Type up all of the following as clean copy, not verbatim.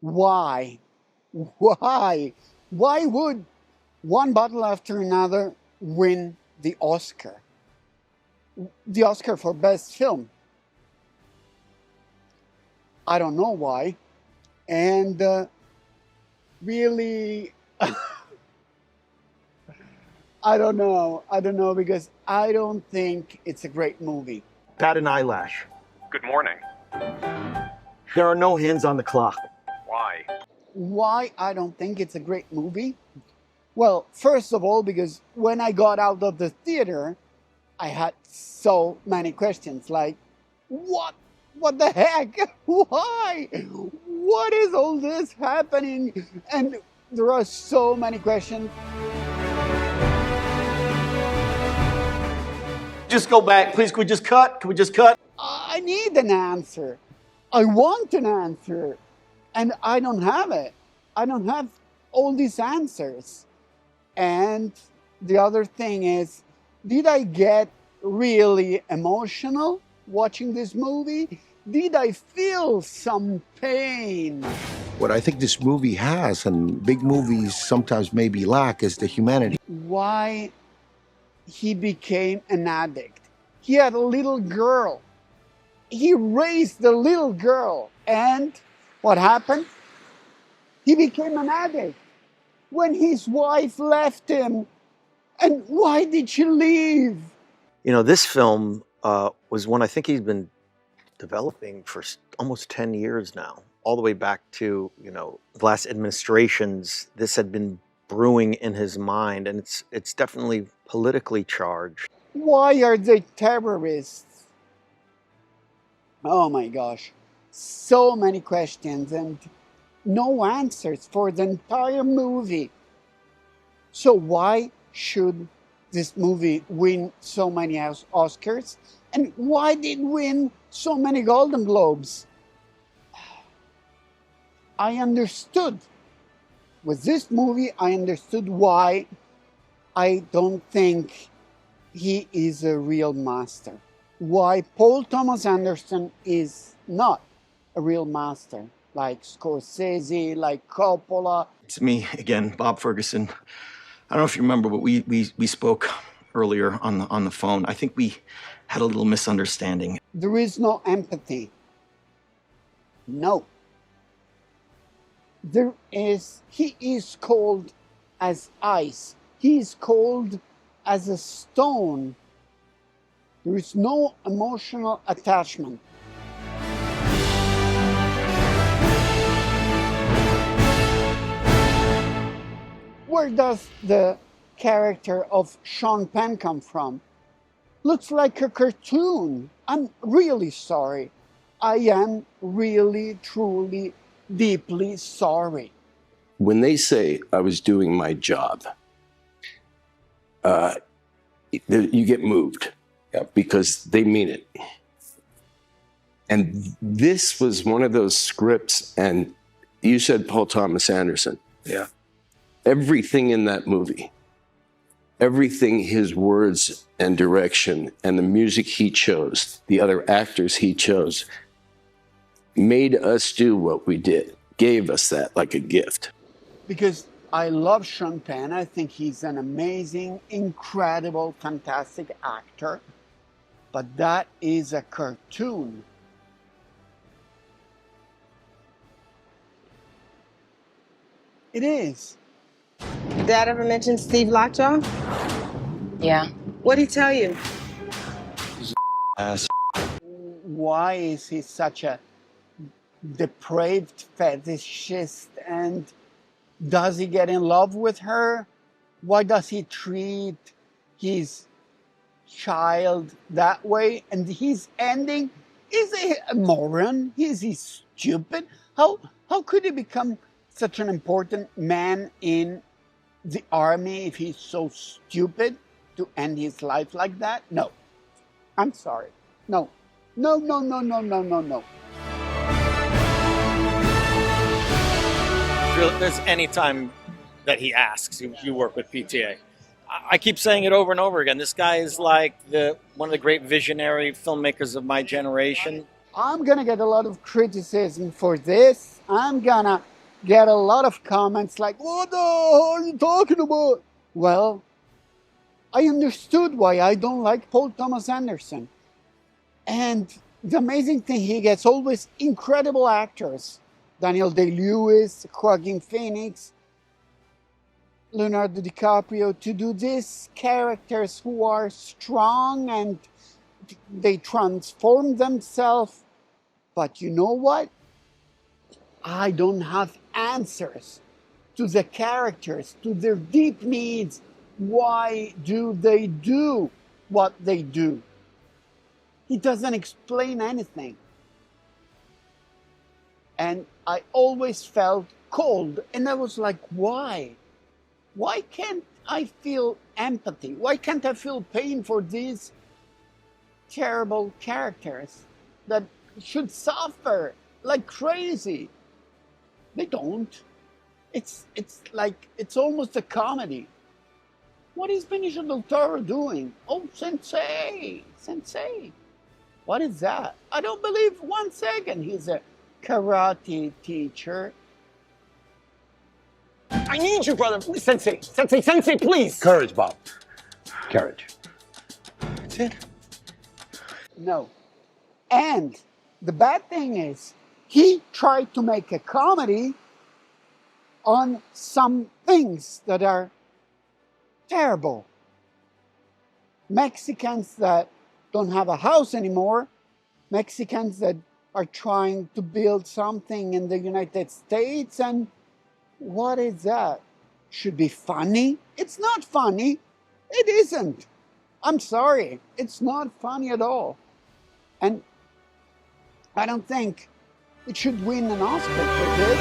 Why? Why? Why would one bottle after another win the Oscar? The Oscar for Best Film. I don't know why. And really, I don't know. I don't know because I don't think it's a great movie. Bat an eyelash. Good morning. There are no hands on the clock. Why? Why I don't think it's a great movie? Well, first of all, because when I got out of the theater, I had so many questions like, what the heck? Why? What is all this happening? And there are so many questions. Just go back, please. Can we just cut? Can we just cut? I need an answer. I want an answer. And I don't have it. I don't have all these answers. And the other thing is, did I get really emotional watching this movie? Did I feel some pain? What I think this movie has, and big movies sometimes maybe lack, is the humanity. Why he became an addict. He had a little girl. He raised the little girl. And what happened? He became an addict when his wife left him. And why did she leave? You know, this film was one I think he's been developing for almost 10 years now, all the way back to, the last administrations. This had been brewing in his mind, and it's definitely politically charged. Why are they terrorists? Oh my gosh. So many questions and no answers for the entire movie. So why should this movie win so many Oscars? And why did it win so many Golden Globes? I understood. With this movie, I understood why I don't think he is a real master. Why Paul Thomas Anderson is not a real master, like Scorsese, like Coppola. It's me again, Bob Ferguson. I don't know if you remember, but we spoke earlier on the phone. I think we had a little misunderstanding. There is no empathy. No. He is cold as ice. He is cold as a stone. There is no emotional attachment. Where does the character of Sean Penn come from? Looks like a cartoon. I'm really sorry. I am really, truly, deeply sorry. When they say I was doing my job, you get moved because they mean it. And this was one of those scripts, and you said Paul Thomas Anderson. Yeah. Everything in that movie, everything, his words and direction and the music he chose, the other actors he chose, made us do what we did, gave us that like a gift. Because I love Sean Penn. I think he's an amazing, incredible, fantastic actor. But that is a cartoon. It is. Dad ever mention Steve Lockjaw? Yeah. What'd he tell you? Ass. Why is he such a depraved fetishist, and does he get in love with her? Why does he treat his child that way? And his ending, is he a moron? Is he stupid? How could he become such an important man in the army if he's so stupid to end his life like that? No. I'm sorry. No. No, no, no, no, no, no, no. There's any time that he asks, you work with PTA. I keep saying it over and over again. This guy is like one of the great visionary filmmakers of my generation. I'm going to get a lot of criticism for this. I'm gonna get a lot of comments like, what the hell are you talking about? Well, I understood why I don't like Paul Thomas Anderson. And the amazing thing, he gets always incredible actors. Daniel Day-Lewis, Joaquin Phoenix, Leonardo DiCaprio, to do these characters who are strong and they transform themselves. But you know what? I don't have answers to the characters, to their deep needs. Why do they do what they do? He doesn't explain anything. And I always felt cold. And I was like, why? Why can't I feel empathy? Why can't I feel pain for these terrible characters that should suffer like crazy? They don't. It's like, it's almost a comedy. What is Benicio del Toro doing? Oh, sensei, sensei. What is that? I don't believe 1 second he's a karate teacher. I need you, brother. Sensei, sensei, sensei, please. Courage, Bob. Courage. That's it. No. And the bad thing is, he tried to make a comedy on some things that are terrible. Mexicans that don't have a house anymore, Mexicans that are trying to build something in the United States, and what is that? Should be funny? It's not funny. It isn't. I'm sorry. It's not funny at all. And I don't think it should win an Oscar for this.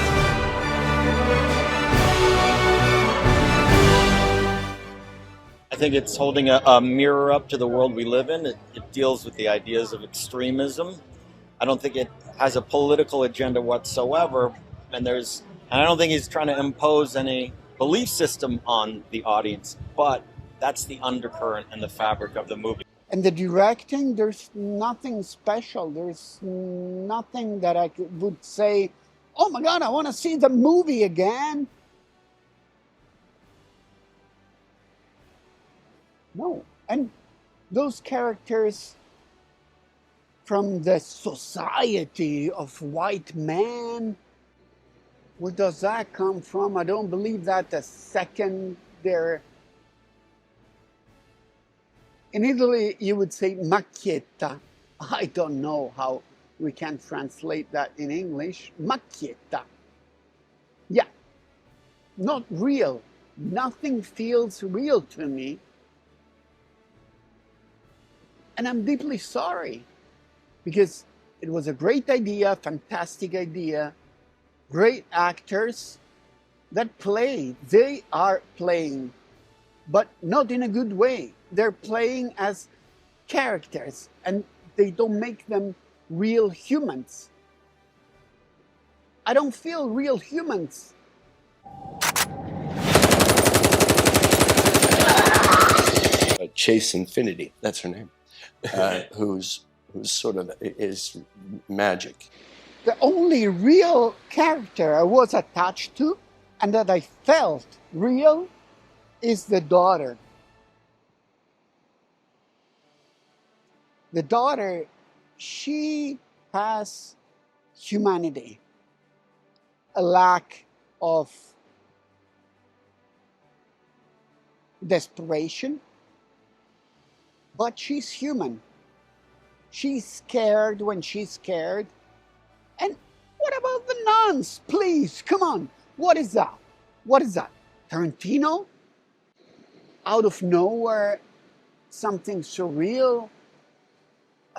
I think it's holding a mirror up to the world we live in. It deals with the ideas of extremism. I don't think it has a political agenda whatsoever, and I don't think he's trying to impose any belief system on the audience, but that's the undercurrent and the fabric of the movie. And the directing, there's nothing special. There's nothing that I would say, oh my God, I want to see the movie again. No. And those characters from the society of white men, where does that come from? I don't believe that a second. They're in Italy, you would say macchietta. I don't know how we can translate that in English. Macchietta. Yeah, not real. Nothing feels real to me. And I'm deeply sorry, because it was a great idea, fantastic idea, great actors that play. They are playing, but not in a good way. They're playing as characters, and they don't make them real humans. I don't feel real humans. Chase Infinity, that's her name, who's sort of is magic. The only real character I was attached to and that I felt real is the daughter. The daughter, she has humanity, a lack of desperation, but she's human. She's scared when she's scared. And what about the nuns? Please, come on. What is that? What is that? Tarantino? Out of nowhere, something surreal?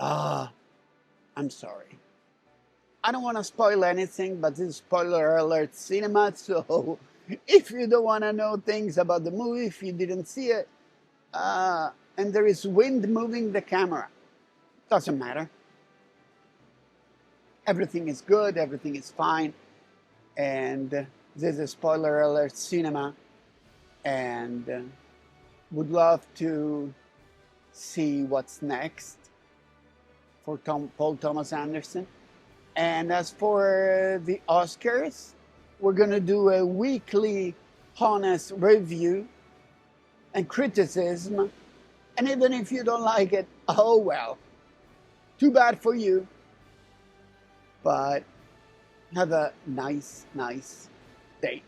I'm sorry. I don't want to spoil anything, but this is spoiler alert cinema, so if you don't want to know things about the movie, if you didn't see it, and there is wind moving the camera, doesn't matter. Everything is good, everything is fine, and this is spoiler alert cinema, and would love to see what's next for Paul Thomas Anderson. And as for the Oscars, we're going to do a weekly honest review and criticism. And even if you don't like it, oh well. Too bad for you. But have a nice day.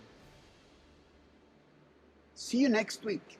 See you next week.